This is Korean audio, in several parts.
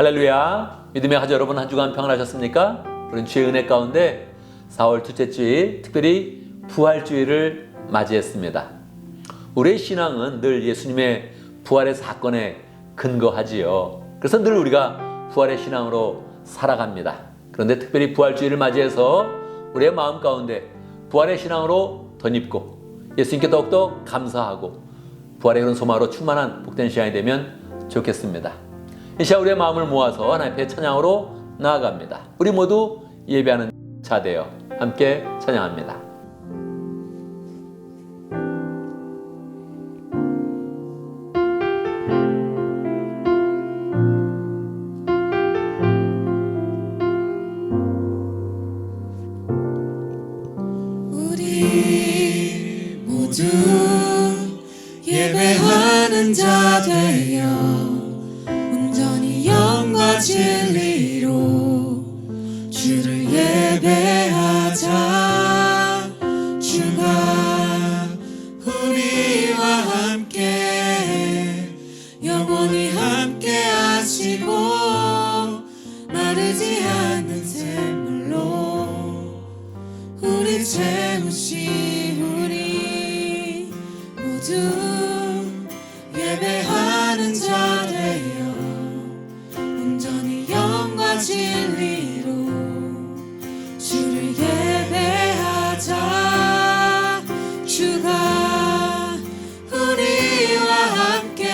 할렐루야. 믿음의 가족 여러분, 한 주간 평안하셨습니까? 우리는 주의 은혜 가운데 4월 둘째 주일, 특별히 부활주일을 맞이했습니다. 우리의 신앙은 늘 예수님의 부활의 사건에 근거하지요. 그래서 늘 우리가 부활의 신앙으로 살아갑니다. 그런데 특별히 부활주일을 맞이해서 우리의 마음 가운데 부활의 신앙으로 덧입고 예수님께 더욱더 감사하고 부활의 그런 소망으로 충만한 복된 시간이 되면 좋겠습니다. 이 시간 우리의 마음을 모아서 하나님 앞에 찬양으로 나아갑니다. 우리 모두 예배하는 자 되어 함께 찬양합니다. 우리 모두 예배하는 자 되어 온전히 영과 진리로 주를 예배하자. 주가 우리와 함께 영원히 함께 하시고 마르지 않는 샘물로 우리 채우시. 우리 모두 예배하는 자 되어 온전히 영과 진리로 주를 예배하자. 주가 우리와 함께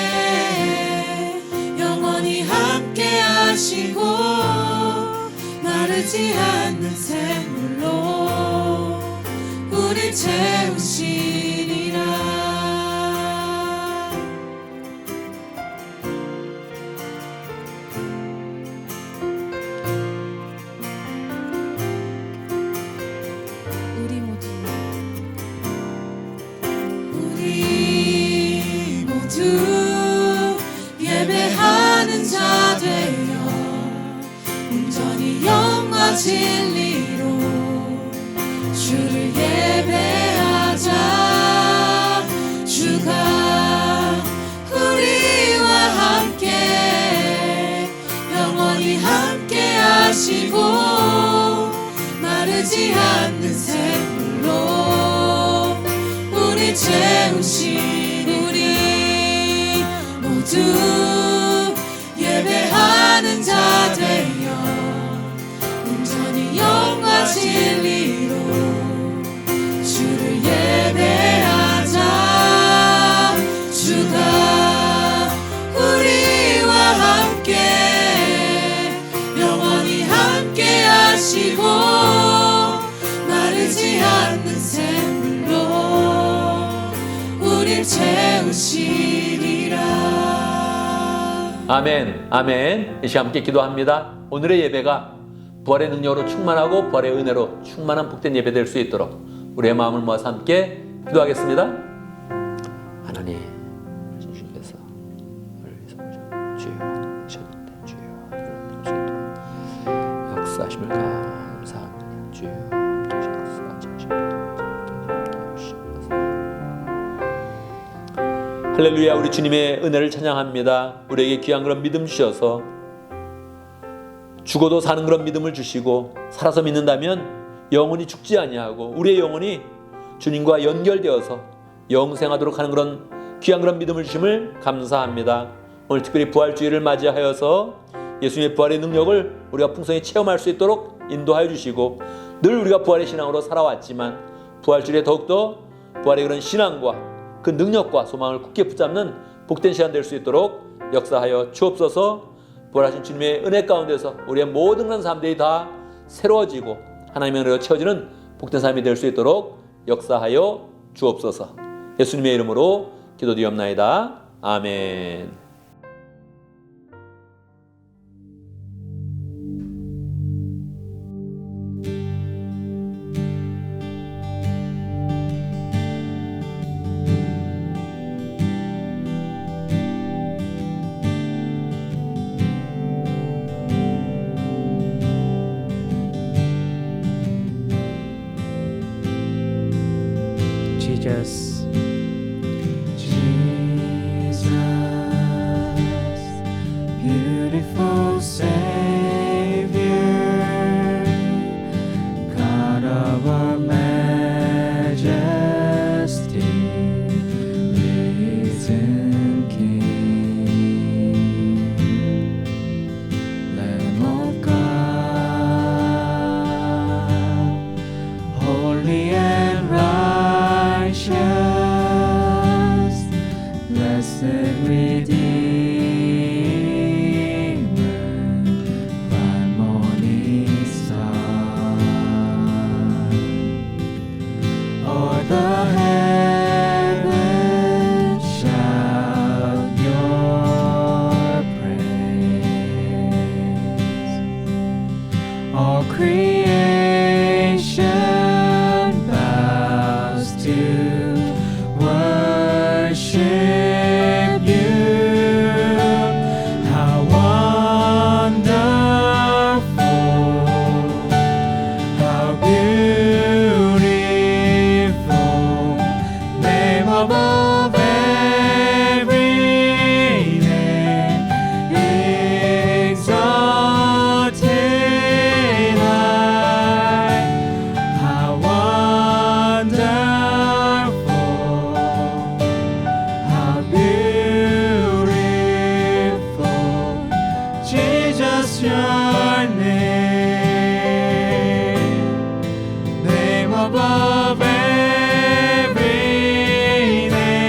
영원히 함께 하시고 마르지 않는 샘물로 우리 채우시리라. 우리 모두 예배하는 자 되어 온전히 영과 진리로 주를 예배하자. 주가 우리와 함께 영원히 함께 하시고 마르지 않는 샘물로 우리 채우신. 우리 모두 예배하는 자 되어 온전히 영과 진리로 주를 예배하자. 주가 우리와 함께 영원히 함께 하시고 마르지 않는 샘물로 우릴 채우시리라. 아멘, 아멘. 이 시간 함께 기도합니다. 오늘의 예배가 부활의 능력으로 충만하고 부활의 은혜로 충만한 복된 예배 될 수 있도록 우리의 마음을 모아서 함께 기도하겠습니다. 하나님, 주께서 주여, 역사하심을 감사합니다. 주여, 할렐루야. 우리 주님의 은혜를 찬양합니다. 우리에게 귀한 그런 믿음 주셔서 죽어도 사는 그런 믿음을 주시고 살아서 믿는다면 영원히 죽지 아니하고 우리의 영혼이 주님과 연결되어서 영생하도록 하는 그런 귀한 그런 믿음을 주심을 감사합니다. 오늘 특별히 부활주일을 맞이하여서 예수님의 부활의 능력을 우리가 풍성히 체험할 수 있도록 인도하여 주시고 늘 우리가 부활의 신앙으로 살아왔지만 부활주일에 더욱더 부활의 그런 신앙과 그 능력과 소망을 굳게 붙잡는 복된 시간 될 수 있도록 역사하여 주옵소서. 부활하신 주님의 은혜 가운데서 우리의 모든 그런 삶들이 다 새로워지고 하나님의 은혜로 채워지는 복된 삶이 될 수 있도록 역사하여 주옵소서. 예수님의 이름으로 기도드리옵나이다. 아멘. Jesus, Jesus. Savior, God of our majesty, risen King, Lamb of God, holy and righteous, blessed Redeemer, bright morning star. O'er the heavens shout your praise. All creation bows to worship you. How wonderful, how beautiful, name above every name, exalted high. How wonderful, how beautiful, Jesus, your name above every name,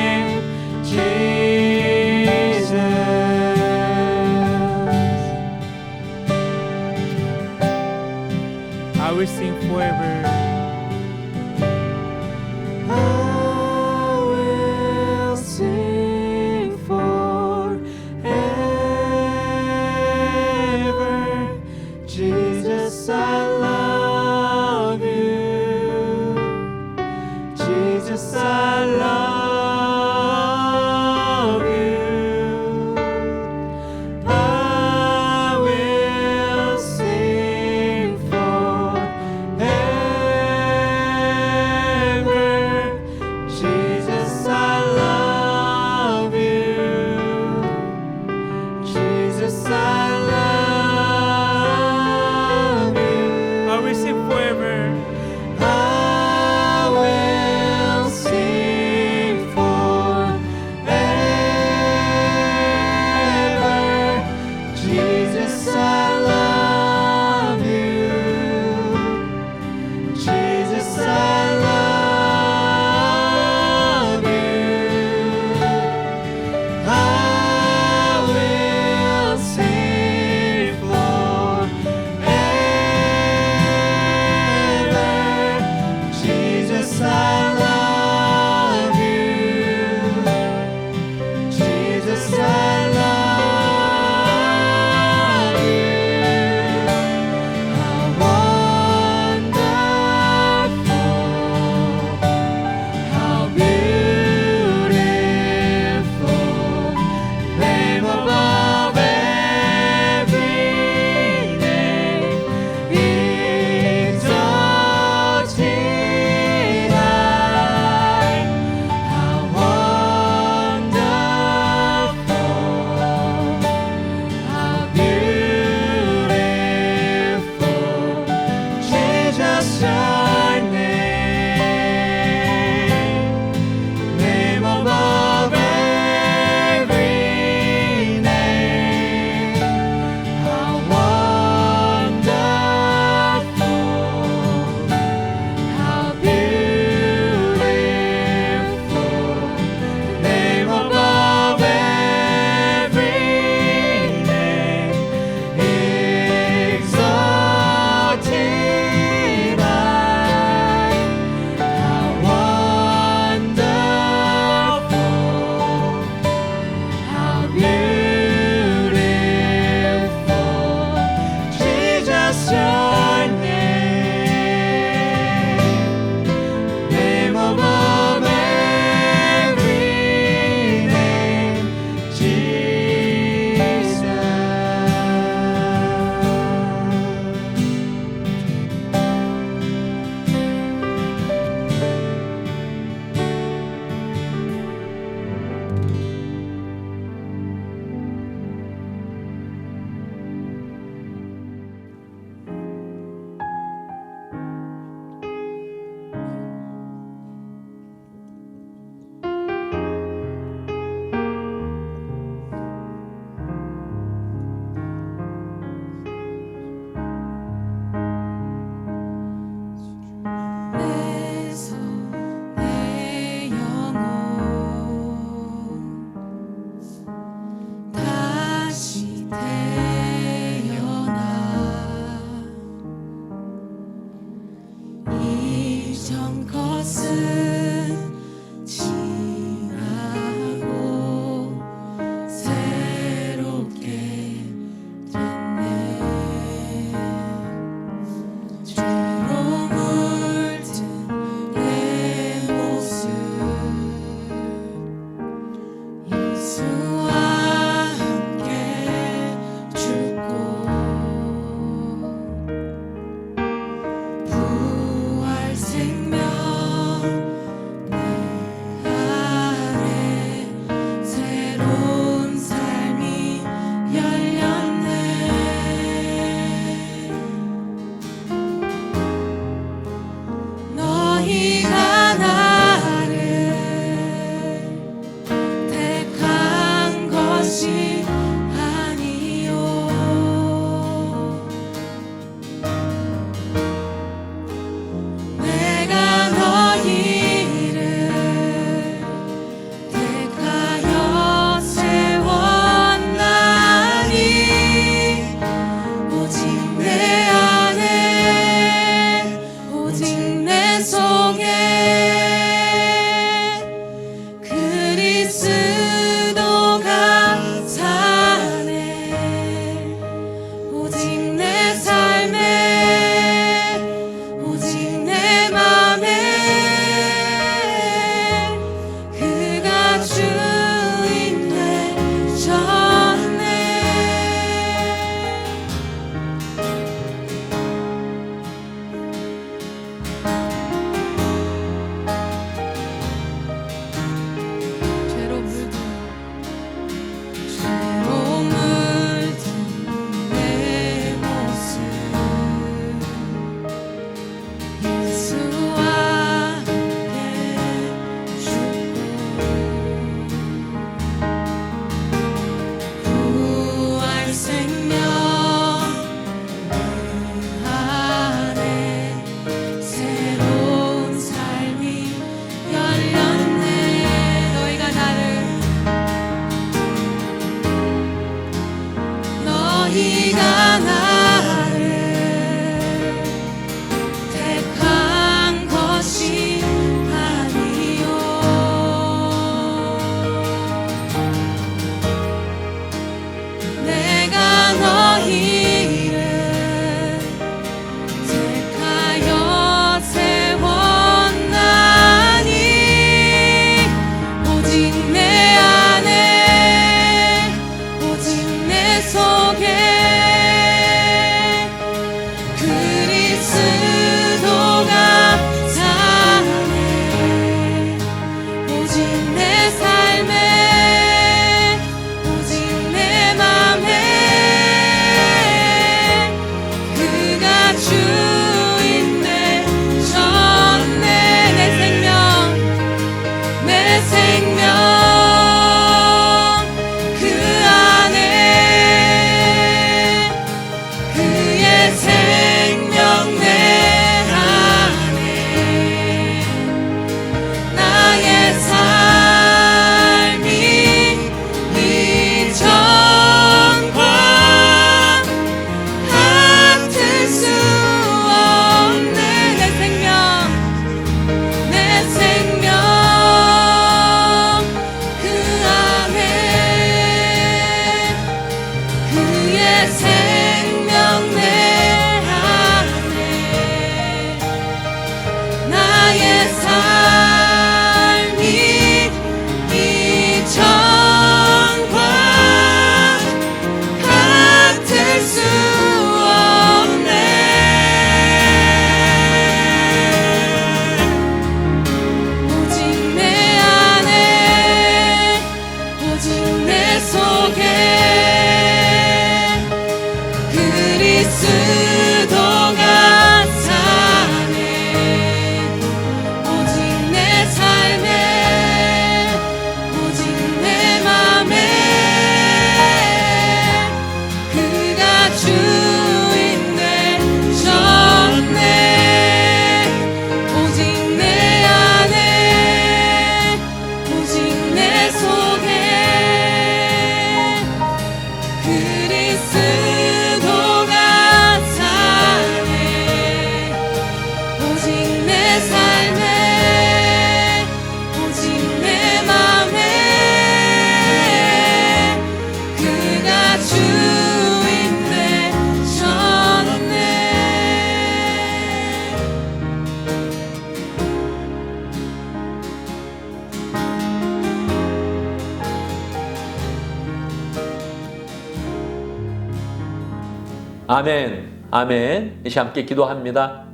아멘, 아멘. 이시 함께 기도합니다.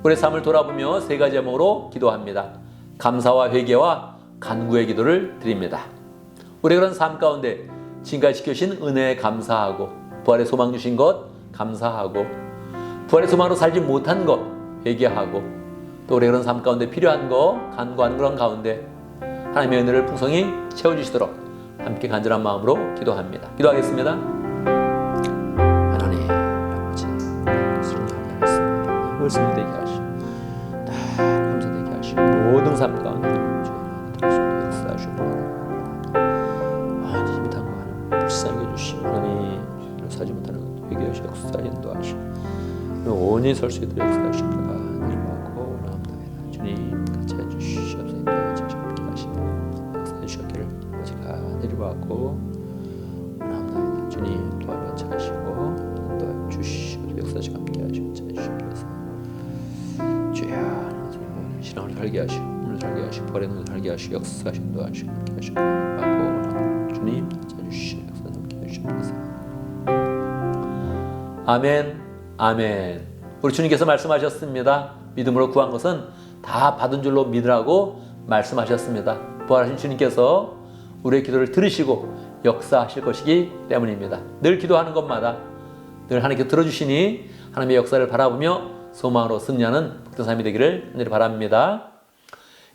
우리의 삶을 돌아보며 세 가지 제목으로 기도합니다. 감사와 회개와 간구의 기도를 드립니다. 우리 그런 삶 가운데 지금까지 지켜주신 은혜에 감사하고, 부활의 소망 주신 것 감사하고, 부활의 소망으로 살지 못한 것 회개하고, 또 우리 그런 삶 가운데 필요한 거 간구하는 그런 가운데 하나님의 은혜를 풍성히 채워주시도록 함께 간절한 마음으로 기도합니다. 기도하겠습니다. 하나님 아버지, 말씀을 하겠습니다. 말씀을 되게 하시고 감사되게 하시고 모든 삶 가운데 주의 역사하시고 하지 못한 거 하나님 불쌍히 해주시고 하나님 사지 못하는 것 회개하시고 역사 인도하시고 온전히 설 수 있도록 역사하시고 하나님 받고 나옵니다. 주님 같이 해주시옵소서. 함께 하시고 역사해 주셨기를 오직가 내려받고 나옵니다. 주님 도와주어 하시고 도와주시옵소서. 역사하시고 함께 하시고 찾아주시옵소서. 주여 오늘 신앙을 살게 하시고 오늘 살게 하시고 벌의 눈을 살게 하시고 역사하시고 인도하시고 함께 하시고 받고 나옵니다. 주님 찾아주시옵소서. 역사하시고 함께 해주시옵소서. 아멘, 아멘. 우리 주님께서 말씀하셨습니다. 믿음으로 구한 것은 다 받은 줄로 믿으라고 말씀하셨습니다. 부활하신 주님께서 우리의 기도를 들으시고 역사하실 것이기 때문입니다. 늘 기도하는 것마다 늘 하나님께 들어주시니 하나님의 역사를 바라보며 소망으로 승리하는 복된 삶이 되기를 간절히 바랍니다.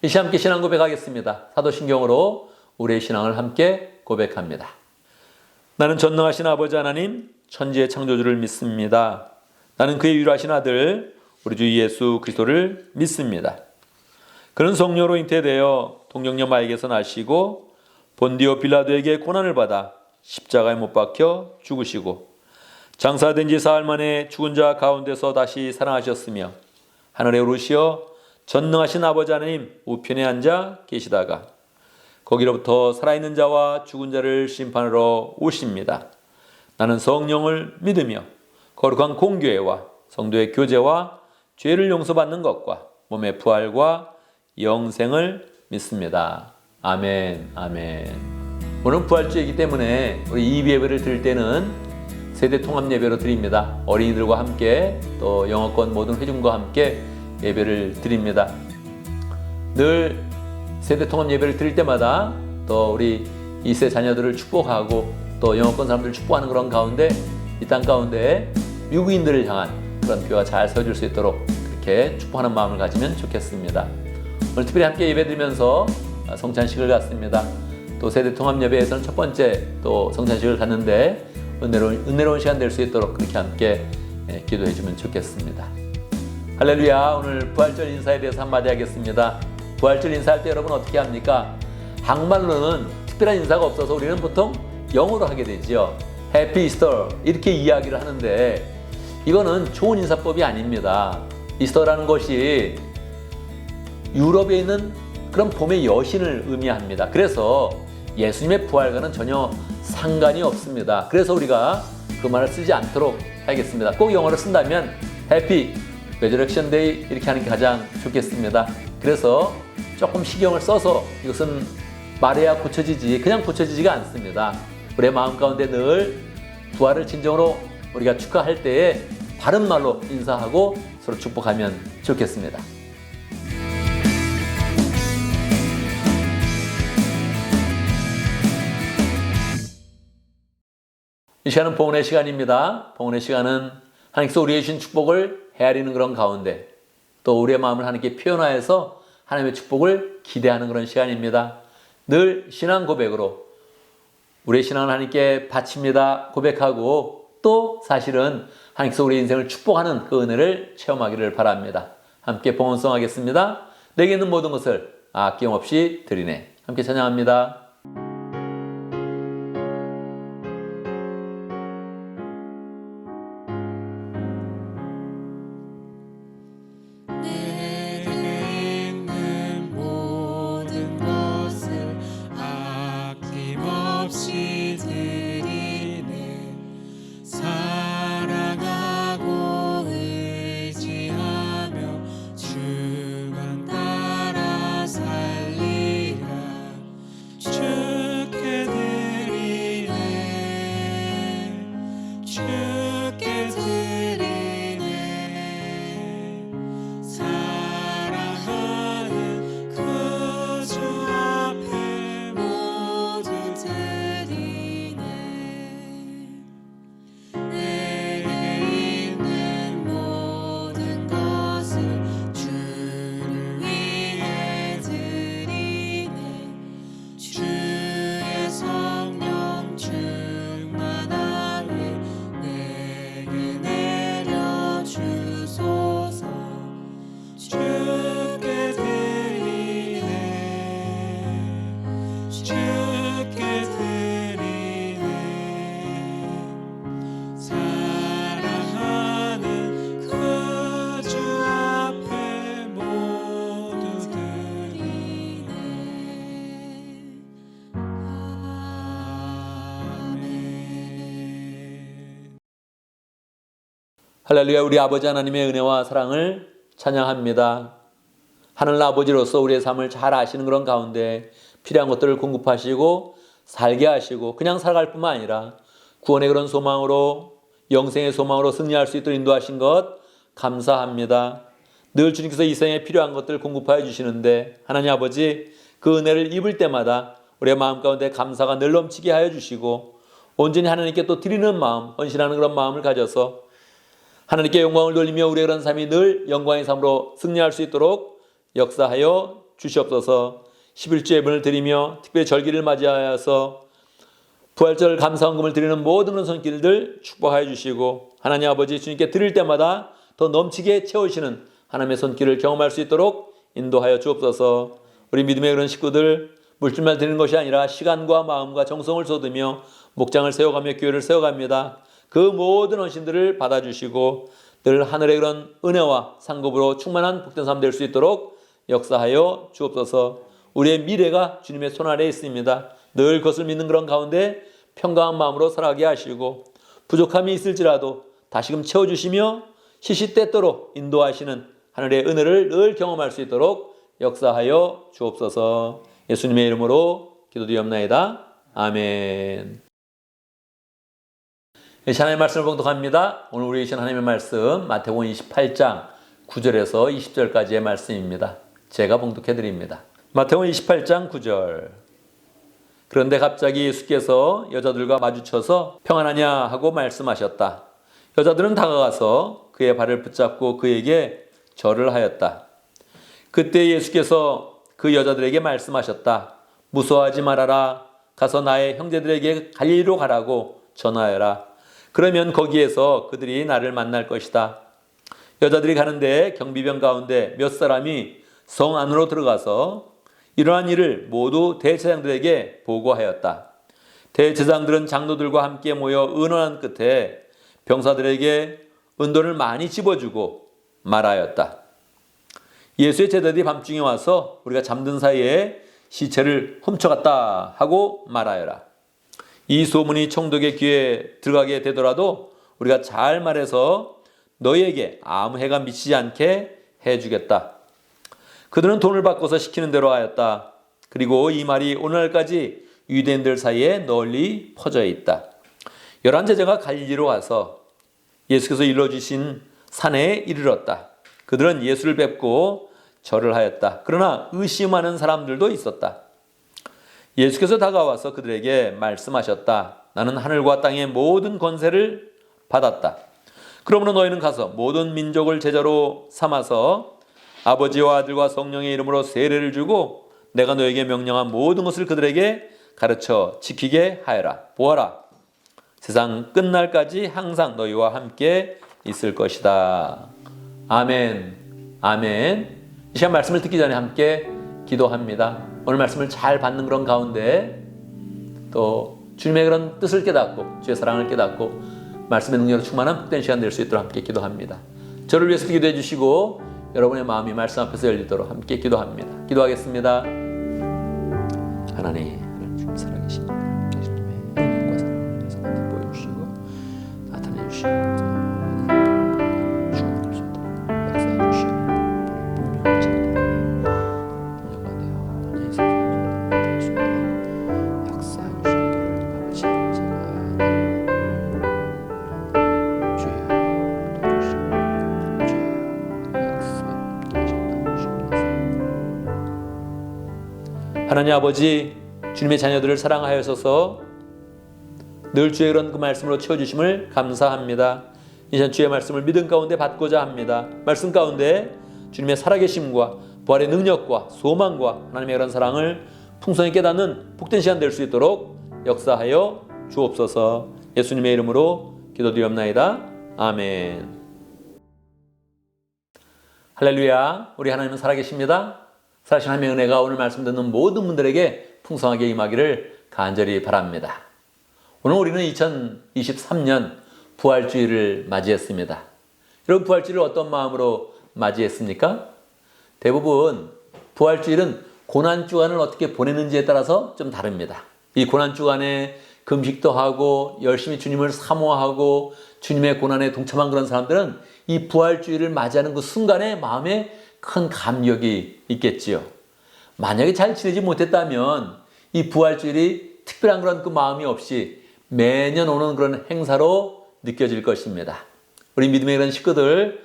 이 시간 함께 신앙 고백하겠습니다. 사도신경으로 우리의 신앙을 함께 고백합니다. 나는 전능하신 아버지 하나님 천지의 창조주를 믿습니다. 나는 그의 유일하신 아들 우리 주 예수 그리스도를 믿습니다. 그는 성령으로 잉태되어 동정녀 마리아에게서 나시고 본디오 빌라도에게 고난을 받아 십자가에 못 박혀 죽으시고 장사된 지 사흘 만에 죽은 자 가운데서 다시 살아나셨으며 하늘에 오르시어 전능하신 아버지 하나님 우편에 앉아 계시다가 거기로부터 살아있는 자와 죽은 자를 심판하러 오십니다. 나는 성령을 믿으며 거룩한 공교회와 성도의 교제와 죄를 용서받는 것과 몸의 부활과 영생을 믿습니다. 아멘, 아멘. 오늘 부활주이기 때문에 우리 이비 예배를 드릴 때는 세대 통합 예배로 드립니다. 어린이들과 함께 또 영어권 모든 회중과 함께 예배를 드립니다. 늘 세대 통합 예배를 드릴 때마다 또 우리 2세 자녀들을 축복하고 또 영어권 사람들을 축복하는 그런 가운데 이 땅 가운데 미국인들을 향한 그런 교회가 잘 세워질 수 있도록 그렇게 축복하는 마음을 가지면 좋겠습니다. 오늘 특별히 함께 예배드리면서 성찬식을 갖습니다. 또 세대 통합 예배에서는 첫 번째 또 성찬식을 갖는데 은혜로운 시간 될 수 있도록 그렇게 함께 기도해 주면 좋겠습니다. 할렐루야. 오늘 부활절 인사에 대해서 한마디 하겠습니다. 부활절 인사할 때 여러분 어떻게 합니까? 한말로는 특별한 인사가 없어서 우리는 보통 영어로 하게 되죠. 해피 이스터 이렇게 이야기를 하는데 이거는 좋은 인사법이 아닙니다. 이스터라는 것이 유럽에 있는 그런 봄의 여신을 의미합니다. 그래서 예수님의 부활과는 전혀 상관이 없습니다. 그래서 우리가 그 말을 쓰지 않도록 하겠습니다. 꼭 영어로 쓴다면 해피 레저렉션 데이 이렇게 하는 게 가장 좋겠습니다. 그래서 조금 신경을 써서 이것은 말해야 고쳐지지 그냥 고쳐지지가 않습니다. 우리의 마음 가운데 늘 부활을 진정으로 우리가 축하할 때에 바른 말로 인사하고 서로 축복하면 좋겠습니다. 이 시간은 봉헌의 시간입니다. 봉헌의 시간은 하나님께서 우리에게 주신 축복을 헤아리는 그런 가운데 또 우리의 마음을 하나님께 표현하여서 하나님의 축복을 기대하는 그런 시간입니다. 늘 신앙 고백으로 우리의 신앙을 하나님께 바칩니다. 고백하고 또 사실은 하나님께서 우리의 인생을 축복하는 그 은혜를 체험하기를 바랍니다. 함께 봉헌송하겠습니다. 내게 있는 모든 것을 아낌없이 드리네. 함께 찬양합니다. 주만 따라 살리라. 할렐루야. 우리 아버지 하나님의 은혜와 사랑을 찬양합니다. 하늘 아버지로서 우리의 삶을 잘 아시는 그런 가운데 필요한 것들을 공급하시고 살게 하시고 그냥 살아갈 뿐만 아니라 구원의 그런 소망으로 영생의 소망으로 승리할 수 있도록 인도하신 것 감사합니다. 늘 주님께서 이 생에 필요한 것들을 공급하여 주시는데 하나님 아버지 그 은혜를 입을 때마다 우리의 마음 가운데 감사가 늘 넘치게 하여 주시고 온전히 하나님께 또 드리는 마음, 헌신하는 그런 마음을 가져서 하나님께 영광을 돌리며 우리의 그런 삶이 늘 영광의 삶으로 승리할 수 있도록 역사하여 주시옵소서. 11주 예배를 드리며 특별히 절기를 맞이하여서 부활절 감사헌금을 드리는 모든 그런 손길들 축복하여 주시고 하나님 아버지 주님께 드릴 때마다 더 넘치게 채우시는 하나님의 손길을 경험할 수 있도록 인도하여 주옵소서. 우리 믿음의 그런 식구들 물질만 드리는 것이 아니라 시간과 마음과 정성을 쏟으며 목장을 세워가며 교회를 세워갑니다. 그 모든 헌신들을 받아주시고 늘 하늘의 그런 은혜와 상급으로 충만한 복된 삶 될 수 있도록 역사하여 주옵소서. 우리의 미래가 주님의 손 아래에 있습니다. 늘 그것을 믿는 그런 가운데 평강한 마음으로 살아가게 하시고 부족함이 있을지라도 다시금 채워주시며 시시때때로 인도하시는 하늘의 은혜를 늘 경험할 수 있도록 역사하여 주옵소서. 예수님의 이름으로 기도드리옵나이다. 아멘. 하나님의 말씀을 봉독합니다. 오늘 우리 주신 하나님의 말씀 마태복음 28장 9절에서 20절까지의 말씀입니다. 제가 봉독해드립니다. 마태복음 28장 9절. 그런데 갑자기 예수께서 여자들과 마주쳐서 평안하냐 하고 말씀하셨다. 여자들은 다가가서 그의 발을 붙잡고 그에게 절을 하였다. 그때 예수께서 그 여자들에게 말씀하셨다. 무서워하지 말아라. 가서 나의 형제들에게 갈릴리로 가라고 전하여라. 그러면 거기에서 그들이 나를 만날 것이다. 여자들이 가는데 경비병 가운데 몇 사람이 성 안으로 들어가서 이러한 일을 모두 대제사장들에게 보고하였다. 대제사장들은 장로들과 함께 모여 의논한 끝에 병사들에게 은돈을 많이 집어주고 말하였다. 예수의 제자들이 밤중에 와서 우리가 잠든 사이에 시체를 훔쳐갔다 하고 말하여라. 이 소문이 총독의 귀에 들어가게 되더라도 우리가 잘 말해서 너희에게 아무 해가 미치지 않게 해주겠다. 그들은 돈을 바꿔서 시키는 대로 하였다. 그리고 이 말이 오늘날까지 유대인들 사이에 널리 퍼져 있다. 11제자가 갈릴리로 와서 예수께서 일러주신 산에 이르렀다. 그들은 예수를 뵙고 절을 하였다. 그러나 의심하는 사람들도 있었다. 예수께서 다가와서 그들에게 말씀하셨다. 나는 하늘과 땅의 모든 권세를 받았다. 그러므로 너희는 가서 모든 민족을 제자로 삼아서 아버지와 아들과 성령의 이름으로 세례를 주고 내가 너에게 명령한 모든 것을 그들에게 가르쳐 지키게 하여라. 보아라. 세상 끝날까지 항상 너희와 함께 있을 것이다. 아멘. 아멘. 이 시간 말씀을 듣기 전에 함께 기도합니다. 오늘 말씀을 잘 받는 그런 가운데 또 주님의 그런 뜻을 깨닫고 주의 사랑을 깨닫고 말씀의 능력으로 충만한 복된 시간 될 수 있도록 함께 기도합니다. 저를 위해서 기도해 주시고 여러분의 마음이 말씀 앞에서 열리도록 함께 기도합니다. 기도하겠습니다. 하나님 주님 살아계신 주님의 능력과 사랑을 위해서 나타내 보여주시고 나타내 주시고 하나님 아버지 주님의 자녀들을 사랑하여서 늘 주의 그런 그 말씀으로 채워주심을 감사합니다. 이 시간 주의 말씀을 믿음 가운데 받고자 합니다. 말씀 가운데 주님의 살아계심과 부활의 능력과 소망과 하나님의 그런 사랑을 풍성히 깨닫는 복된 시간 될 수 있도록 역사하여 주옵소서. 예수님의 이름으로 기도드리옵나이다. 아멘. 할렐루야. 우리 하나님은 살아계십니다. 살아계신 하나님의 은혜가 오늘 말씀 듣는 모든 분들에게 풍성하게 임하기를 간절히 바랍니다. 오늘 우리는 2023년 부활주의를 맞이했습니다. 여러분 부활주의를 어떤 마음으로 맞이했습니까? 대부분 부활주일은 고난주간을 어떻게 보내는지에 따라서 좀 다릅니다. 이 고난 주간에 금식도 하고 열심히 주님을 사모하고 주님의 고난에 동참한 그런 사람들은 이 부활주의를 맞이하는 그 순간에 마음에 큰 감격이 있겠지요. 만약에 잘 지내지 못했다면 이 부활주일이 특별한 그런 그 마음이 없이 매년 오는 그런 행사로 느껴질 것입니다. 우리 믿음의 그런 식구들,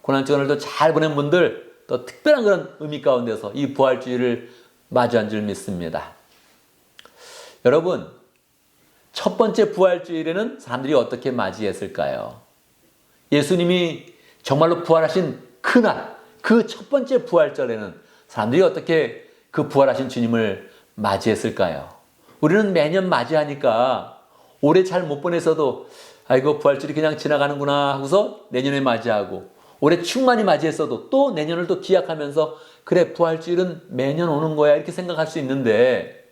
고난주간을 또 잘 보낸 분들, 또 특별한 그런 의미 가운데서 이 부활주일을 맞이한 줄 믿습니다. 여러분, 첫 번째 부활주일에는 사람들이 어떻게 맞이했을까요? 예수님이 정말로 부활하신 그날, 그 첫 번째 부활절에는 사람들이 어떻게 그 부활하신 주님을 맞이했을까요? 우리는 매년 맞이하니까 올해 잘 못 보냈어도 아이고 부활절이 그냥 지나가는구나 하고서 내년에 맞이하고, 올해 충만히 맞이했어도 또 내년을 또 기약하면서 그래 부활주일은 매년 오는 거야 이렇게 생각할 수 있는데,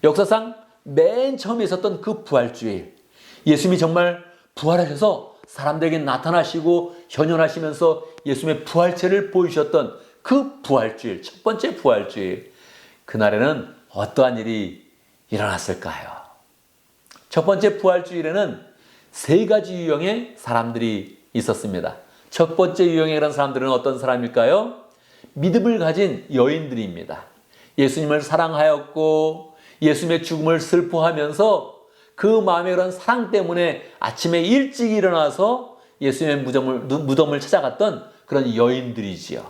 역사상 맨 처음에 있었던 그 부활주일, 예수님이 정말 부활하셔서 사람들에게 나타나시고 현현하시면서 예수님의 부활체를 보이셨던 그 부활주일, 첫 번째 부활주일, 그날에는 어떠한 일이 일어났을까요? 첫 번째 부활주일에는 세 가지 유형의 사람들이 있었습니다. 첫 번째 유형의 그런 사람들은 어떤 사람일까요? 믿음을 가진 여인들입니다. 예수님을 사랑하였고 예수님의 죽음을 슬퍼하면서 그 마음의 그런 사랑 때문에 아침에 일찍 일어나서 예수님의 무덤을 찾아갔던 그런 여인들이지요.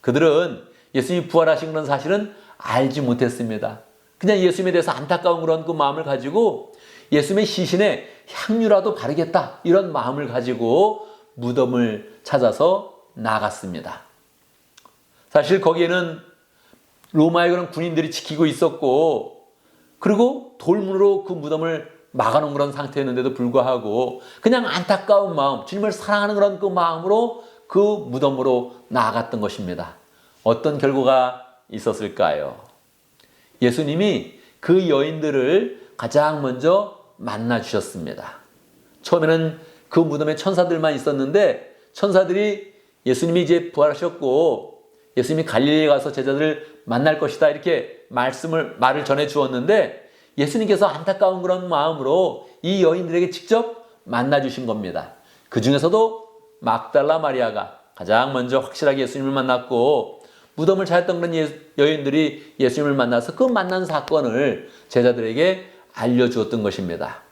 그들은 예수님이 부활하신 그런 사실은 알지 못했습니다. 그냥 예수님에 대해서 안타까운 그런 그 마음을 가지고 예수님의 시신에 향유라도 바르겠다 이런 마음을 가지고 무덤을 찾아서 나갔습니다. 사실 거기에는 로마의 그런 군인들이 지키고 있었고, 그리고 돌문으로 그 무덤을 막아놓은 그런 상태였는데도 불구하고 그냥 안타까운 마음, 주님을 사랑하는 그런 그 마음으로 그 무덤으로 나아갔던 것입니다. 어떤 결과가 있었을까요? 예수님이 그 여인들을 가장 먼저 만나 주셨습니다. 처음에는 그 무덤에 천사들만 있었는데, 천사들이 예수님이 이제 부활하셨고 예수님이 갈릴리에 가서 제자들을 만날 것이다 이렇게 말을 전해 주었는데, 예수님께서 안타까운 그런 마음으로 이 여인들에게 직접 만나 주신 겁니다. 그 중에서도 막달라 마리아가 가장 먼저 확실하게 예수님을 만났고, 무덤을 찾았던 그런 여인들이 예수님을 만나서 그 만난 사건을 제자들에게 알려주었던 것입니다.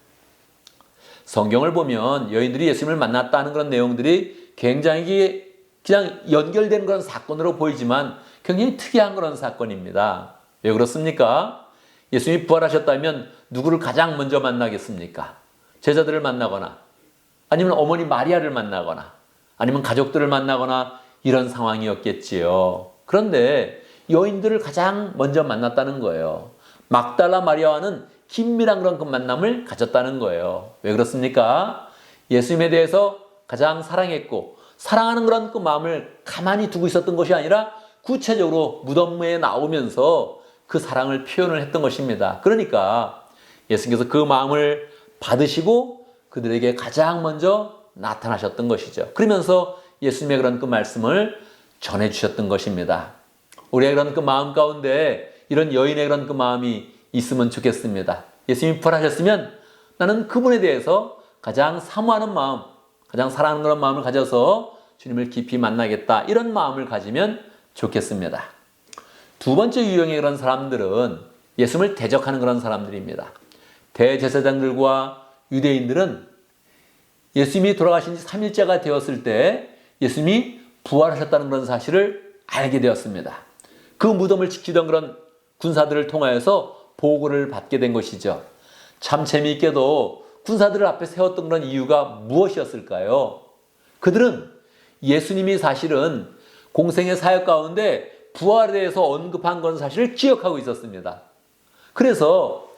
성경을 보면 여인들이 예수님을 만났다는 그런 내용들이 굉장히 그냥 연결된 그런 사건으로 보이지만 굉장히 특이한 그런 사건입니다. 왜 그렇습니까? 예수님이 부활하셨다면 누구를 가장 먼저 만나겠습니까? 제자들을 만나거나, 아니면 어머니 마리아를 만나거나, 아니면 가족들을 만나거나 이런 상황이었겠지요. 그런데 여인들을 가장 먼저 만났다는 거예요. 막달라 마리아와는 긴밀한 그런 그 만남을 가졌다는 거예요. 왜 그렇습니까? 예수님에 대해서 가장 사랑했고 사랑하는 그런 그 마음을 가만히 두고 있었던 것이 아니라 구체적으로 무덤에 나오면서 그 사랑을 표현을 했던 것입니다. 그러니까 예수님께서 그 마음을 받으시고 그들에게 가장 먼저 나타나셨던 것이죠. 그러면서 예수님의 그런 그 말씀을 전해주셨던 것입니다. 우리의 그런 그 마음 가운데 이런 여인의 그런 그 마음이 있으면 좋겠습니다. 예수님이 부활하셨으면 나는 그분에 대해서 가장 사모하는 마음, 가장 사랑하는 그런 마음을 가져서 주님을 깊이 만나겠다 이런 마음을 가지면 좋겠습니다. 두 번째 유형의 그런 사람들은 예수님을 대적하는 그런 사람들입니다. 대제사장들과 유대인들은 예수님이 돌아가신 지 3일째가 되었을 때 예수님이 부활하셨다는 그런 사실을 알게 되었습니다. 그 무덤을 지키던 그런 군사들을 통하여서 보고를 받게 된 것이죠. 참 재미있게도 군사들을 앞에 세웠던 그런 이유가 무엇이었을까요? 그들은 예수님이 사실은 공생의 사역 가운데 부활에 대해서 언급한 그런 사실을 기억하고 있었습니다. 그래서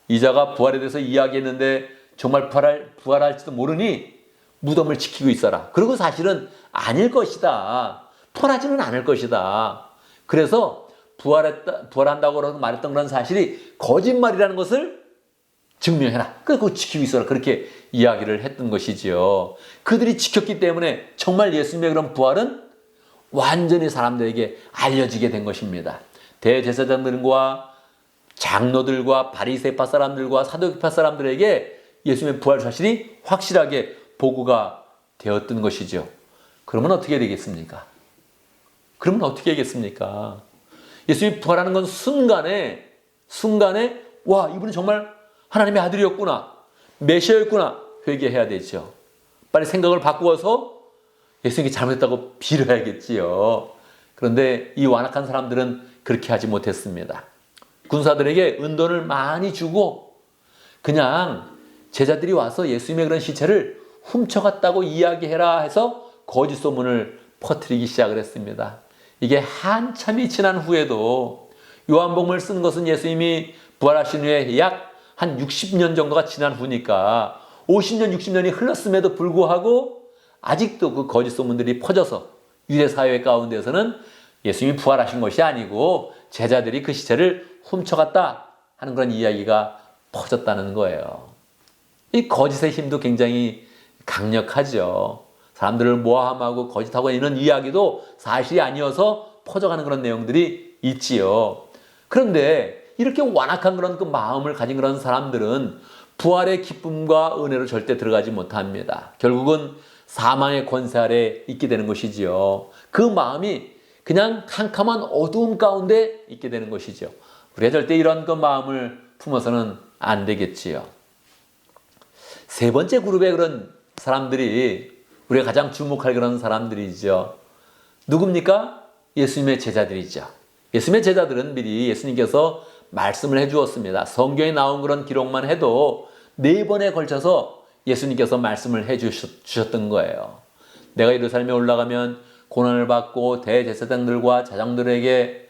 이자가 부활에 대해서 이야기했는데 정말 부활할지도 모르니 무덤을 지키고 있어라. 그리고 사실은 아닐 것이다. 부활하지는 않을 것이다. 그래서 부활한다고 말했던 그런 사실이 거짓말이라는 것을 증명해라. 그거 지키고 있어라. 그렇게 이야기를 했던 것이지요. 그들이 지켰기 때문에 정말 예수님의 그런 부활은 완전히 사람들에게 알려지게 된 것입니다. 대제사장들과 장로들과 바리새파 사람들과 사두개파 사람들에게 예수님의 부활 사실이 확실하게 보고가 되었던 것이죠. 그러면 어떻게 되겠습니까? 그러면 어떻게 하겠습니까? 예수님이 부활하는 건 순간에 와, 이분이 정말 하나님의 아들이었구나, 메시아였구나 회개해야 되죠. 빨리 생각을 바꾸어서 예수님이 잘못했다고 빌어야겠지요. 그런데 이 완악한 사람들은 그렇게 하지 못했습니다. 군사들에게 은돈을 많이 주고 그냥 제자들이 와서 예수님의 그런 시체를 훔쳐갔다고 이야기해라 해서 거짓 소문을 퍼뜨리기 시작을 했습니다. 이게 한참이 지난 후에도, 요한복음을 쓴 것은 예수님이 부활하신 후에 약 한 60년 정도가 지난 후니까 50년, 60년이 흘렀음에도 불구하고 아직도 그 거짓 소문들이 퍼져서 유대 사회 가운데서는 예수님이 부활하신 것이 아니고 제자들이 그 시체를 훔쳐갔다 하는 그런 이야기가 퍼졌다는 거예요. 이 거짓의 힘도 굉장히 강력하죠. 사람들을 모함하고 거짓하고 있는 이야기도 사실이 아니어서 퍼져가는 그런 내용들이 있지요. 그런데 이렇게 완악한 그런 그 마음을 가진 그런 사람들은 부활의 기쁨과 은혜로 절대 들어가지 못합니다. 결국은 사망의 권세 아래 있게 되는 것이지요. 그 마음이 그냥 캄캄한 어두움 가운데 있게 되는 것이죠. 우리가 절대 이런 그 마음을 품어서는 안 되겠지요. 세 번째 그룹의 그런 사람들이 우리가 가장 주목할 그런 사람들이죠. 누굽니까? 예수님의 제자들이죠. 예수님의 제자들은 미리 예수님께서 말씀을 해주었습니다. 성경에 나온 그런 기록만 해도 4번에 걸쳐서 예수님께서 말씀을 해주셨던 거예요. 내가 예루살렘에 올라가면 고난을 받고 대제사장들과 자장들에게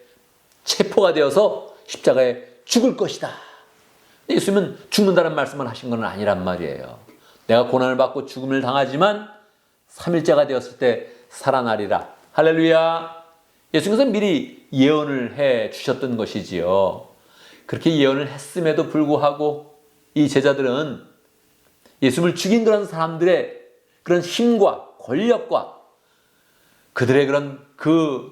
체포가 되어서 십자가에 죽을 것이다. 예수님은 죽는다는 말씀을 하신 건 아니란 말이에요. 내가 고난을 받고 죽음을 당하지만 3일째가 되었을 때 살아나리라. 할렐루야. 예수님께서 미리 예언을 해 주셨던 것이지요. 그렇게 예언을 했음에도 불구하고 이 제자들은 예수님을 죽인 그런 사람들의 그런 힘과 권력과 그들의 그런 그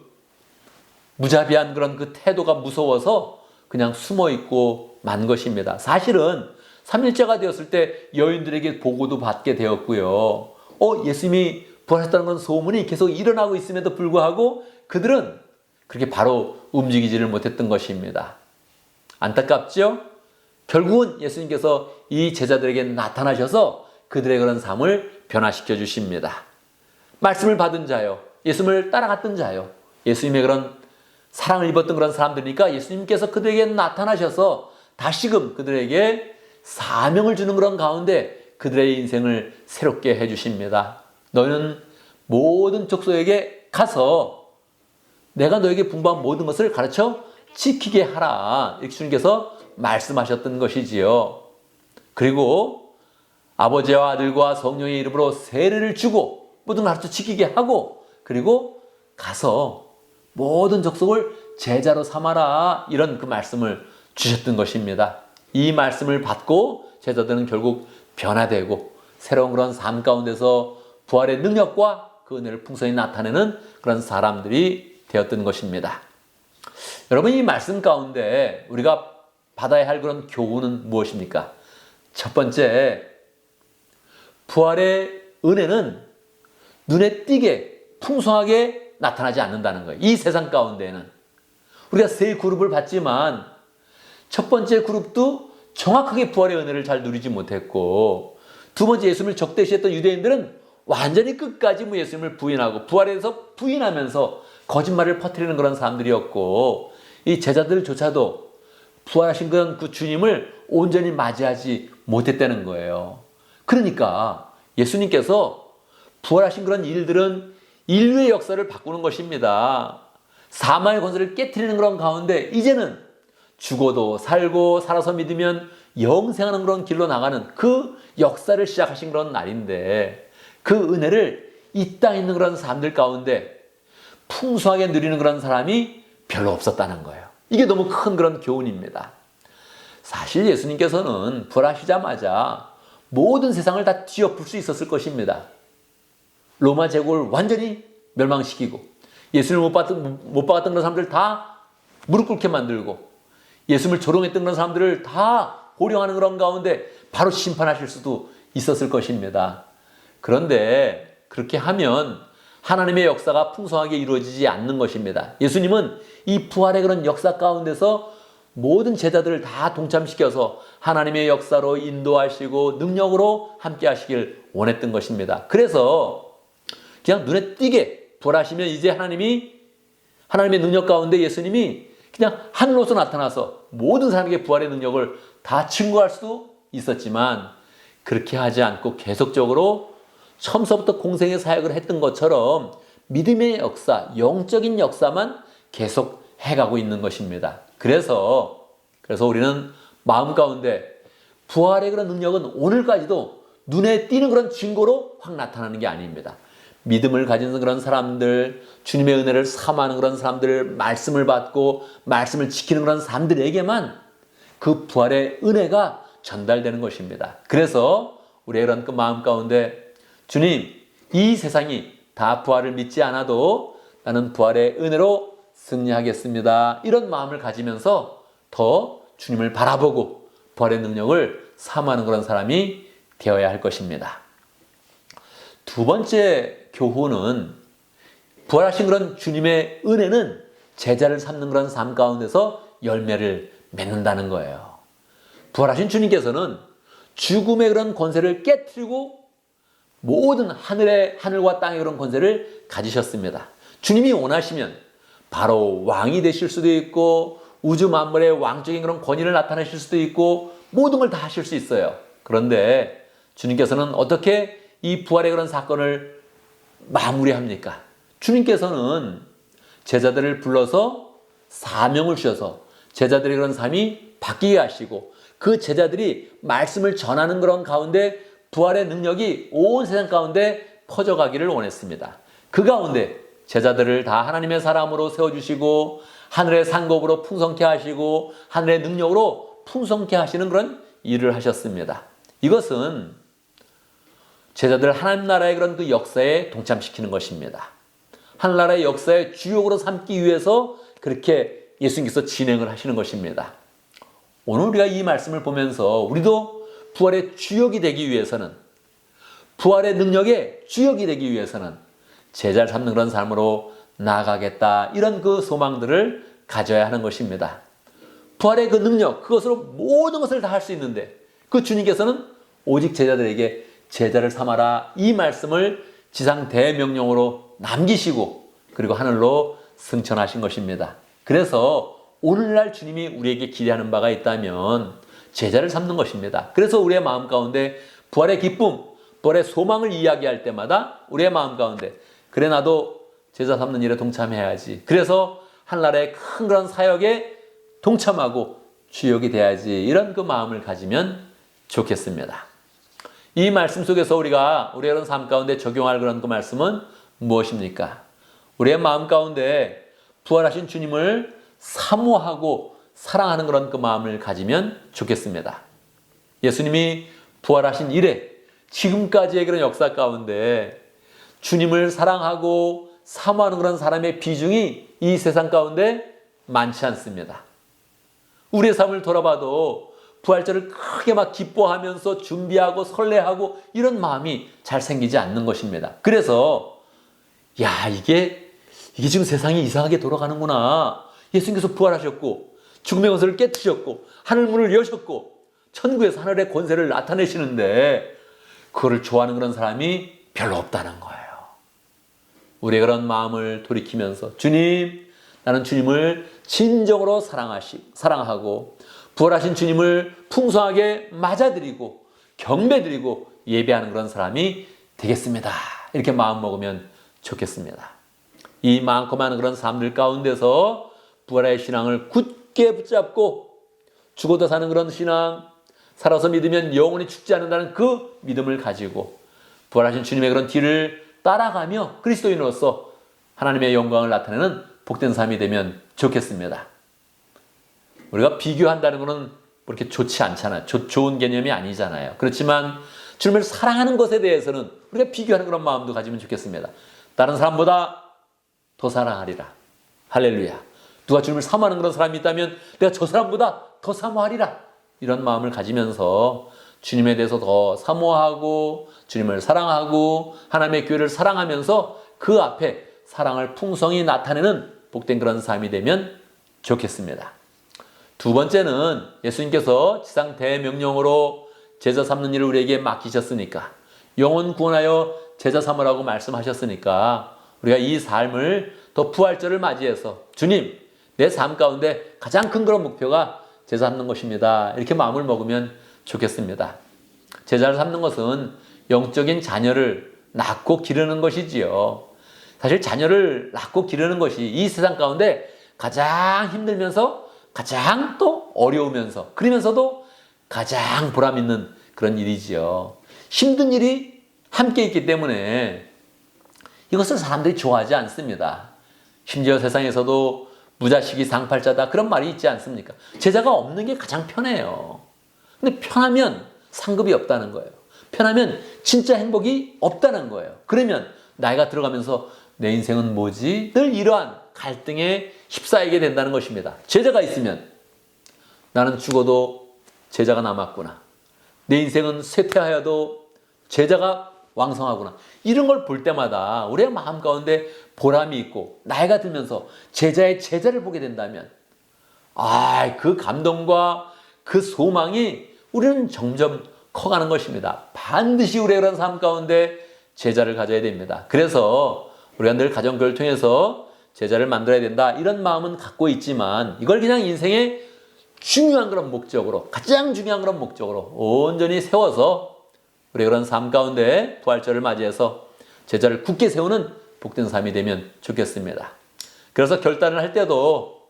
무자비한 그런 그 태도가 무서워서 그냥 숨어 있고 만 것입니다. 사실은 3일째가 되었을 때 여인들에게 보고도 받게 되었고요. 예수님이 부활했다는 건 소문이 계속 일어나고 있음에도 불구하고 그들은 그렇게 바로 움직이지를 못했던 것입니다. 안타깝죠? 결국은 예수님께서 이 제자들에게 나타나셔서 그들의 그런 삶을 변화시켜 주십니다. 말씀을 받은 자요, 예수님을 따라갔던 자요, 예수님의 그런 사랑을 입었던 그런 사람들이니까 예수님께서 그들에게 나타나셔서 다시금 그들에게 사명을 주는 그런 가운데 그들의 인생을 새롭게 해주십니다. 너는 모든 족속에게 가서 내가 너에게 분부한 모든 것을 가르쳐 지키게 하라. 이렇게 주님께서 말씀하셨던 것이지요. 그리고 아버지와 아들과 성령의 이름으로 세례를 주고 모든 걸 가르쳐 지키게 하고 그리고 가서 모든 족속을 제자로 삼아라. 이런 그 말씀을 주셨던 것입니다. 이 말씀을 받고 제자들은 결국 변화되고 새로운 그런 삶 가운데서 부활의 능력과 그 은혜를 풍성히 나타내는 그런 사람들이 되었던 것입니다. 여러분, 이 말씀 가운데 우리가 받아야 할 그런 교훈은 무엇입니까? 첫 번째, 부활의 은혜는 눈에 띄게 풍성하게 나타나지 않는다는 거예요. 이 세상 가운데는 우리가 세 그룹을 봤지만 첫 번째 그룹도 정확하게 부활의 은혜를 잘 누리지 못했고, 두 번째 예수님을 적대시했던 유대인들은 완전히 끝까지 예수님을 부인하고 부활에서 부인하면서 거짓말을 퍼뜨리는 그런 사람들이었고, 이 제자들조차도 부활하신 그 주님을 온전히 맞이하지 못했다는 거예요. 그러니까 예수님께서 부활하신 그런 일들은 인류의 역사를 바꾸는 것입니다. 사망의 권세를 깨트리는 그런 가운데 이제는 죽어도 살고 살아서 믿으면 영생하는 그런 길로 나가는 그 역사를 시작하신 그런 날인데, 그 은혜를 이 땅에 있는 그런 사람들 가운데 풍성하게 누리는 그런 사람이 별로 없었다는 거예요. 이게 너무 큰 그런 교훈입니다. 사실 예수님께서는 부활하시자마자 모든 세상을 다 뒤엎을 수 있었을 것입니다. 로마 제국을 완전히 멸망시키고 예수를 못 받았던 그런 사람들 다 무릎 꿇게 만들고 예수님을 조롱했던 그런 사람들을 다 호령하는 그런 가운데 바로 심판하실 수도 있었을 것입니다. 그런데 그렇게 하면 하나님의 역사가 풍성하게 이루어지지 않는 것입니다. 예수님은 이 부활의 그런 역사 가운데서 모든 제자들을 다 동참시켜서 하나님의 역사로 인도하시고 능력으로 함께 하시길 원했던 것입니다. 그래서 그냥 눈에 띄게 부활하시면 이제 하나님의 능력 가운데 예수님이 그냥 하늘로서 나타나서 모든 사람에게 부활의 능력을 다 증거할 수도 있었지만 그렇게 하지 않고 계속적으로 처음서부터 공생의 사역을 했던 것처럼 믿음의 역사, 영적인 역사만 계속 해가고 있는 것입니다. 그래서 우리는 마음 가운데 부활의 그런 능력은 오늘까지도 눈에 띄는 그런 증거로 확 나타나는 게 아닙니다. 믿음을 가진 그런 사람들, 주님의 은혜를 사모하는 그런 사람들, 말씀을 받고 말씀을 지키는 그런 사람들에게만 그 부활의 은혜가 전달되는 것입니다. 그래서 우리의 그런 그 마음 가운데 주님, 이 세상이 다 부활을 믿지 않아도 나는 부활의 은혜로 승리하겠습니다. 이런 마음을 가지면서 더 주님을 바라보고 부활의 능력을 사모하는 그런 사람이 되어야 할 것입니다. 두 번째 교훈은 부활하신 그런 주님의 은혜는 제자를 삼는 그런 삶 가운데서 열매를 맺는다는 거예요. 부활하신 주님께서는 죽음의 그런 권세를 깨트리고 모든 하늘과 땅의 그런 권세를 가지셨습니다. 주님이 원하시면 바로 왕이 되실 수도 있고 우주 만물의 왕적인 그런 권위를 나타내실 수도 있고 모든 걸 다 하실 수 있어요. 그런데 주님께서는 어떻게 이 부활의 그런 사건을 마무리합니까? 주님께서는 제자들을 불러서 사명을 주셔서 제자들의 그런 삶이 바뀌게 하시고 그 제자들이 말씀을 전하는 그런 가운데 부활의 능력이 온 세상 가운데 퍼져가기를 원했습니다. 그 가운데 제자들을 다 하나님의 사람으로 세워주시고 하늘의 상급으로 풍성케 하시고 하늘의 능력으로 풍성케 하시는 그런 일을 하셨습니다. 이것은 제자들 하나님 나라의 그런 그 역사에 동참시키는 것입니다. 하늘나라의 역사의 주역으로 삼기 위해서 그렇게 예수님께서 진행을 하시는 것입니다. 오늘 우리가 이 말씀을 보면서 우리도 부활의 주역이 되기 위해서는 부활의 능력의 주역이 되기 위해서는 제자를 삼는 그런 삶으로 나아가겠다 이런 그 소망들을 가져야 하는 것입니다. 부활의 그 능력 그것으로 모든 것을 다 할 수 있는데 그 주님께서는 오직 제자들에게 제자를 삼아라 이 말씀을 지상 대명령으로 남기시고 그리고 하늘로 승천하신 것입니다. 그래서 오늘날 주님이 우리에게 기대하는 바가 있다면 제자를 삼는 것입니다. 그래서 우리의 마음 가운데 부활의 기쁨, 부활의 소망을 이야기할 때마다 우리의 마음 가운데 그래 나도 제자 삼는 일에 동참해야지. 그래서 하늘나라의 큰 그런 사역에 동참하고 주역이 돼야지. 이런 그 마음을 가지면 좋겠습니다. 이 말씀 속에서 우리의 그런 삶 가운데 적용할 그런 그 말씀은 무엇입니까? 우리의 마음 가운데 부활하신 주님을 사모하고 사랑하는 그런 그 마음을 가지면 좋겠습니다. 예수님이 부활하신 이래 지금까지의 그런 역사 가운데 주님을 사랑하고 사모하는 그런 사람의 비중이 이 세상 가운데 많지 않습니다. 우리의 삶을 돌아봐도 부활절을 크게 막 기뻐하면서 준비하고 설레하고 이런 마음이 잘 생기지 않는 것입니다. 그래서 이게 지금 세상이 이상하게 돌아가는구나. 예수님께서 부활하셨고 죽음의 권세를 깨뜨리셨고 하늘 문을 여셨고 천국에서 하늘의 권세를 나타내시는데 그거를 좋아하는 그런 사람이 별로 없다는 거예요. 우리의 그런 마음을 돌이키면서 주님, 나는 주님을 진정으로 사랑하고 부활하신 주님을 풍성하게 맞아드리고 경배드리고 예배하는 그런 사람이 되겠습니다. 이렇게 마음 먹으면 좋겠습니다. 이 많고 많은 그런 사람들 가운데서 부활의 신앙을 굳게 붙잡고 죽어도 사는 그런 신앙, 살아서 믿으면 영원히 죽지 않는다는 그 믿음을 가지고 부활하신 주님의 그런 뒤를 따라가며 그리스도인으로서 하나님의 영광을 나타내는 복된 삶이 되면 좋겠습니다. 우리가 비교한다는 것은 그렇게 좋지 않잖아요. 좋은 개념이 아니잖아요. 그렇지만 주님을 사랑하는 것에 대해서는 우리가 비교하는 그런 마음도 가지면 좋겠습니다. 다른 사람보다 더 사랑하리라. 할렐루야. 누가 주님을 사모하는 그런 사람이 있다면 내가 저 사람보다 더 사모하리라. 이런 마음을 가지면서 주님에 대해서 더 사모하고 주님을 사랑하고 하나님의 교회를 사랑하면서 그 앞에 사랑을 풍성히 나타내는 복된 그런 삶이 되면 좋겠습니다. 두 번째는 예수님께서 지상 대명령으로 제자 삼는 일을 우리에게 맡기셨으니까, 영혼 구원하여 제자 삼으라고 말씀하셨으니까 우리가 이 삶을 더 부활절을 맞이해서 주님, 내 삶 가운데 가장 큰 그런 목표가 제자 삼는 것입니다. 이렇게 마음을 먹으면 좋겠습니다. 제자를 삼는 것은 영적인 자녀를 낳고 기르는 것이지요. 사실 자녀를 낳고 기르는 것이 이 세상 가운데 가장 힘들면서 가장 또 어려우면서 그러면서도 가장 보람 있는 그런 일이지요. 힘든 일이 함께 있기 때문에 이것을 사람들이 좋아하지 않습니다. 심지어 세상에서도 무자식이 상팔자다 그런 말이 있지 않습니까? 제자가 없는 게 가장 편해요. 근데 편하면 상급이 없다는 거예요. 편하면 진짜 행복이 없다는 거예요. 그러면 나이가 들어가면서 내 인생은 뭐지? 늘 이러한 갈등에 휩싸이게 된다는 것입니다. 제자가 있으면 나는 죽어도 제자가 남았구나. 내 인생은 쇠퇴하여도 제자가 왕성하구나. 이런 걸 볼 때마다 우리의 마음 가운데 보람이 있고 나이가 들면서 제자의 제자를 보게 된다면 그 감동과 그 소망이 우리는 점점 커가는 것입니다. 반드시 우리의 그런 삶 가운데 제자를 가져야 됩니다. 그래서 우리가 늘 가정교회를 통해서 제자를 만들어야 된다 이런 마음은 갖고 있지만 이걸 그냥 인생의 중요한 그런 목적으로, 가장 중요한 그런 목적으로 온전히 세워서 우리 그런 삶 가운데 부활절을 맞이해서 제자를 굳게 세우는 복된 삶이 되면 좋겠습니다. 그래서 결단을 할 때도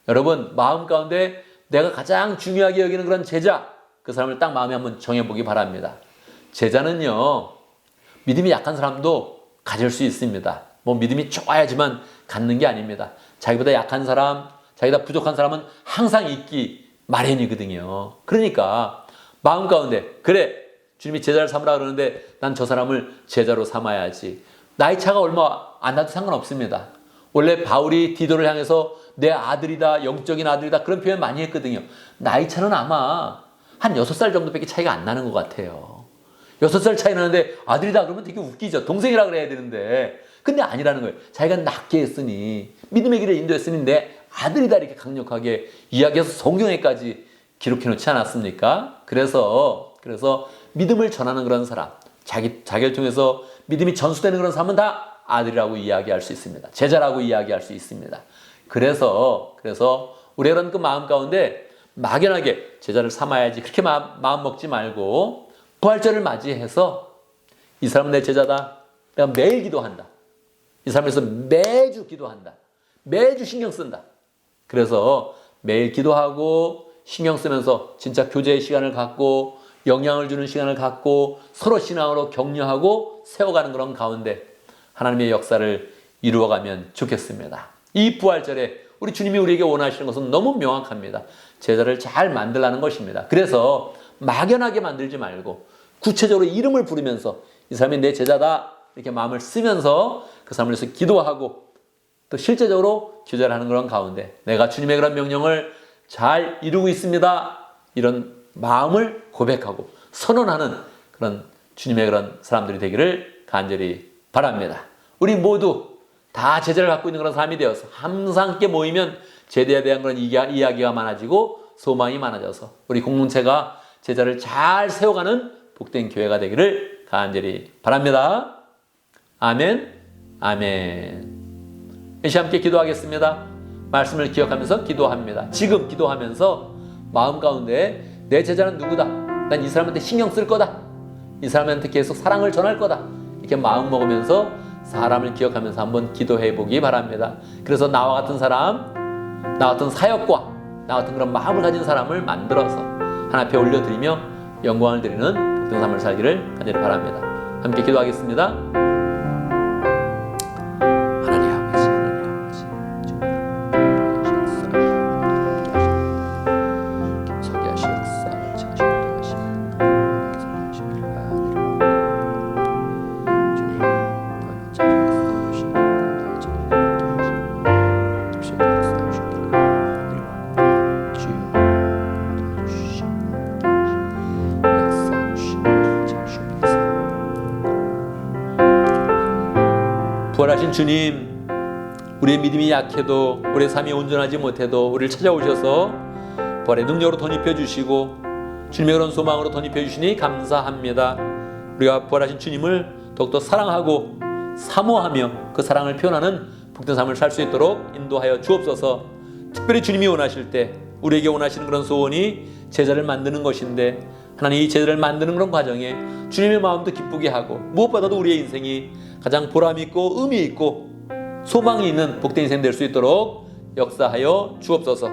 여러분 마음 가운데 내가 가장 중요하게 여기는 그런 제자, 그 사람을 딱 마음에 한번 정해보기 바랍니다. 제자는요, 믿음이 약한 사람도 가질 수 있습니다. 뭐 믿음이 좋아야지만 갖는 게 아닙니다. 자기보다 약한 사람, 자기보다 부족한 사람은 항상 있기 마련이거든요. 그러니까 마음 가운데 그래, 주님이 제자를 삼으라 그러는데 난 저 사람을 제자로 삼아야지. 나이 차가 얼마 안 나도 상관없습니다. 원래 바울이 디도를 향해서 내 아들이다, 영적인 아들이다 그런 표현 많이 했거든요. 나이 차는 아마 한 6살 정도밖에 차이가 안 나는 것 같아요. 6살 차이 나는데 아들이다 그러면 되게 웃기죠. 동생이라 그래야 되는데. 근데 아니라는 거예요. 자기가 낫게 했으니, 믿음의 길을 인도했으니 내 아들이다 이렇게 강력하게 이야기해서 성경에까지 기록해 놓지 않았습니까? 그래서 믿음을 전하는 그런 사람, 자기를 통해서 믿음이 전수되는 그런 사람은 다 아들이라고 이야기할 수 있습니다. 제자라고 이야기할 수 있습니다. 그래서 우리가 그런 그 마음 가운데 막연하게 제자를 삼아야지 그렇게 마음 먹지 말고 부활절을 맞이해서 이 사람은 내 제자다. 내가 매일 기도한다. 이 사람에서 매주 기도한다. 매주 신경 쓴다. 그래서 매일 기도하고 신경 쓰면서 진짜 교제의 시간을 갖고 영향을 주는 시간을 갖고 서로 신앙으로 격려하고 세워가는 그런 가운데 하나님의 역사를 이루어가면 좋겠습니다. 이 부활절에 우리 주님이 우리에게 원하시는 것은 너무 명확합니다. 제자를 잘 만들라는 것입니다. 그래서 막연하게 만들지 말고 구체적으로 이름을 부르면서 이 사람이 내 제자다 이렇게 마음을 쓰면서 그 사람을 위해서 기도하고 또 실제적으로 교제를 하는 그런 가운데 내가 주님의 그런 명령을 잘 이루고 있습니다. 이런 마음을 고백하고 선언하는 그런 주님의 그런 사람들이 되기를 간절히 바랍니다. 우리 모두 다 제자를 갖고 있는 그런 삶이 되어서 항상 함께 모이면 제자에 대한 그런 이야기가 많아지고 소망이 많아져서 우리 공동체가 제자를 잘 세워가는 복된 교회가 되기를 간절히 바랍니다. 아멘, 아멘. 이 시간 함께 기도하겠습니다. 말씀을 기억하면서 기도합니다. 지금 기도하면서 마음 가운데 내 제자는 누구다. 난 이 사람한테 신경 쓸 거다. 이 사람한테 계속 사랑을 전할 거다. 이렇게 마음 먹으면서 사람을 기억하면서 한번 기도해 보기 바랍니다. 그래서 나와 같은 사람, 나 같은 사역과 나 같은 그런 마음을 가진 사람을 만들어서 하나님 앞에 올려드리며 영광을 드리는 복된 삶을 살기를 간절히 바랍니다. 함께 기도하겠습니다. 부활하신 주님, 우리의 믿음이 약해도, 우리의 삶이 온전하지 못해도 우리를 찾아오셔서 부활의 능력으로 덧입혀 주시고 주님의 그런 소망으로 덧입혀 주시니 감사합니다. 우리가 부활하신 주님을 더욱더 사랑하고 사모하며 그 사랑을 표현하는 복된 삶을 살 수 있도록 인도하여 주옵소서. 특별히 주님이 원하실 때 우리에게 원하시는 그런 소원이 제자를 만드는 것인데, 하나님 이 제자를 만드는 그런 과정에 주님의 마음도 기쁘게 하고 무엇보다도 우리의 인생이 가장 보람있고 의미있고 소망이 있는 복된 인생 될 수 있도록 역사하여 주옵소서.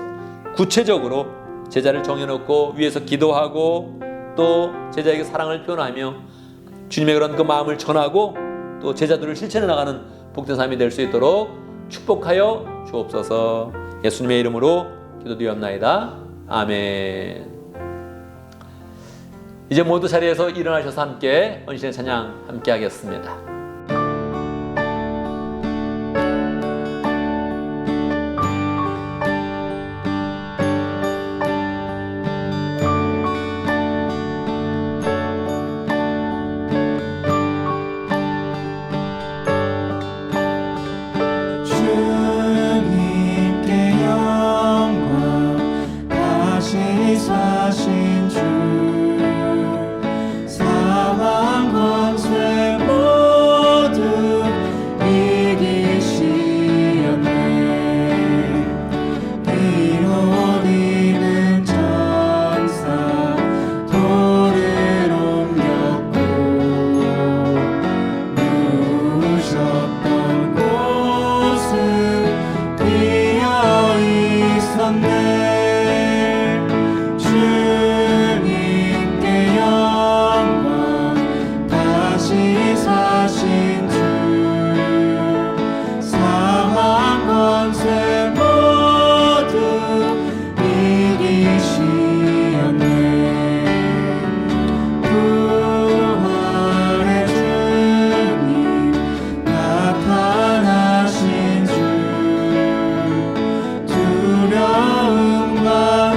구체적으로 제자를 정해놓고 위에서 기도하고 또 제자에게 사랑을 표현하며 주님의 그런 그 마음을 전하고 또 제자들을 실천해 나가는 복된 삶이 될 수 있도록 축복하여 주옵소서. 예수님의 이름으로 기도드리옵나이다. 아멘. 이제 모두 자리에서 일어나셔서 함께 언신의 찬양 함께 하겠습니다. 주님께 영광, 다시 사신 주, 사망 권세 모두 이기시었네. 이로디는 천사 돌을 옮겼고 누우셨던 곳은 비어 있었네. 주님께 영광, 다시 사신 주, 사망 권세 모두 이기시었네. 부활의 주님, 나타나신 주, 두려움과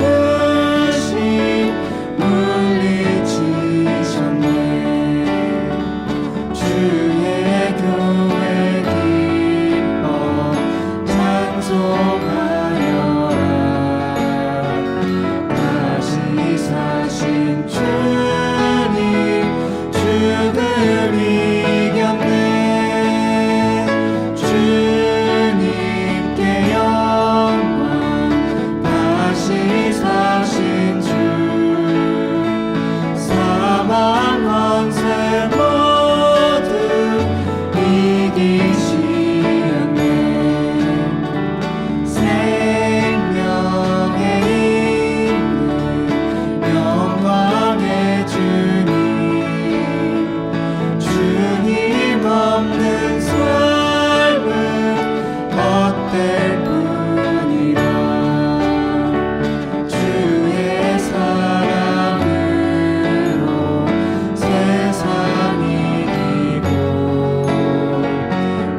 의심 물리치셨네. 주의 교회 기뻐 찬송하여라. 다시 사신 주님, 죽음 이겼네. 주님께 영광, 다시 사신 주, 사망 권세 모두 이기시었네. 생명에 있는 영광의 주님, 주님 없는 삶은 헛될 뿐이라. 주의 사랑으로 세상 이기고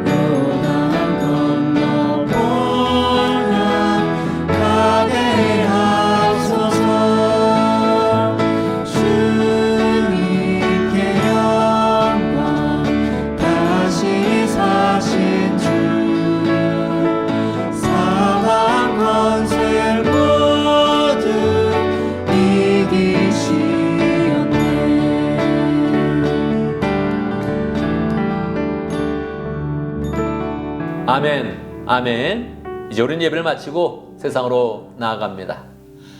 요단 건너 본향 가게 하소서. 주님께 영광, 다시 사신 주, 사망 권세 모두 이기시었네. 아멘, 아멘. 이제 우리는 예배를 마치고 세상으로 나아갑니다.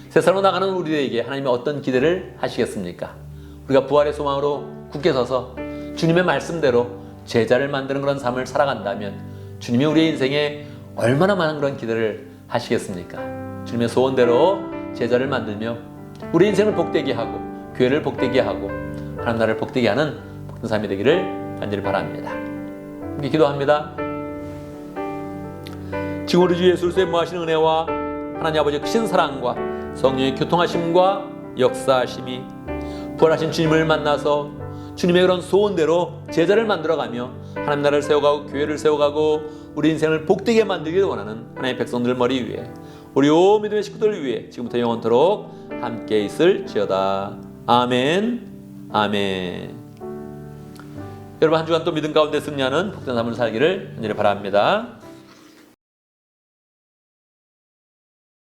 세상으로 나가는 우리에게 하나님이 어떤 기대를 하시겠습니까? 우리가 부활의 소망으로 굳게 서서 주님의 말씀대로 제자를 만드는 그런 삶을 살아간다면 주님이 우리의 인생에 얼마나 많은 그런 기대를 하시겠습니까? 주님의 소원대로 제자를 만들며 우리 인생을 복되게 하고 교회를 복되게 하고 하나님 나라를 복되게 하는 복된 삶이 되기를 간절히 바랍니다. 함께 기도합니다. 지금 우리 주 예수 그리스도의 무하신 은혜와 하나님 아버지의 크신 사랑과 성령의 교통하심과 역사하심이 부활하신 주님을 만나서 주님의 그런 소원대로 제자를 만들어가며 하나님 나라를 세워가고 교회를 세워가고 우리 인생을 복되게 만들기를 원하는 하나님의 백성들 머리 위에 우리 온 믿음의 식구들 위에 지금부터 영원토록 함께 있을지어다. 아멘. 아멘. 여러분 한 주간 또 믿음 가운데 승리하는 복된 삶을 살기를 간절히 바랍니다.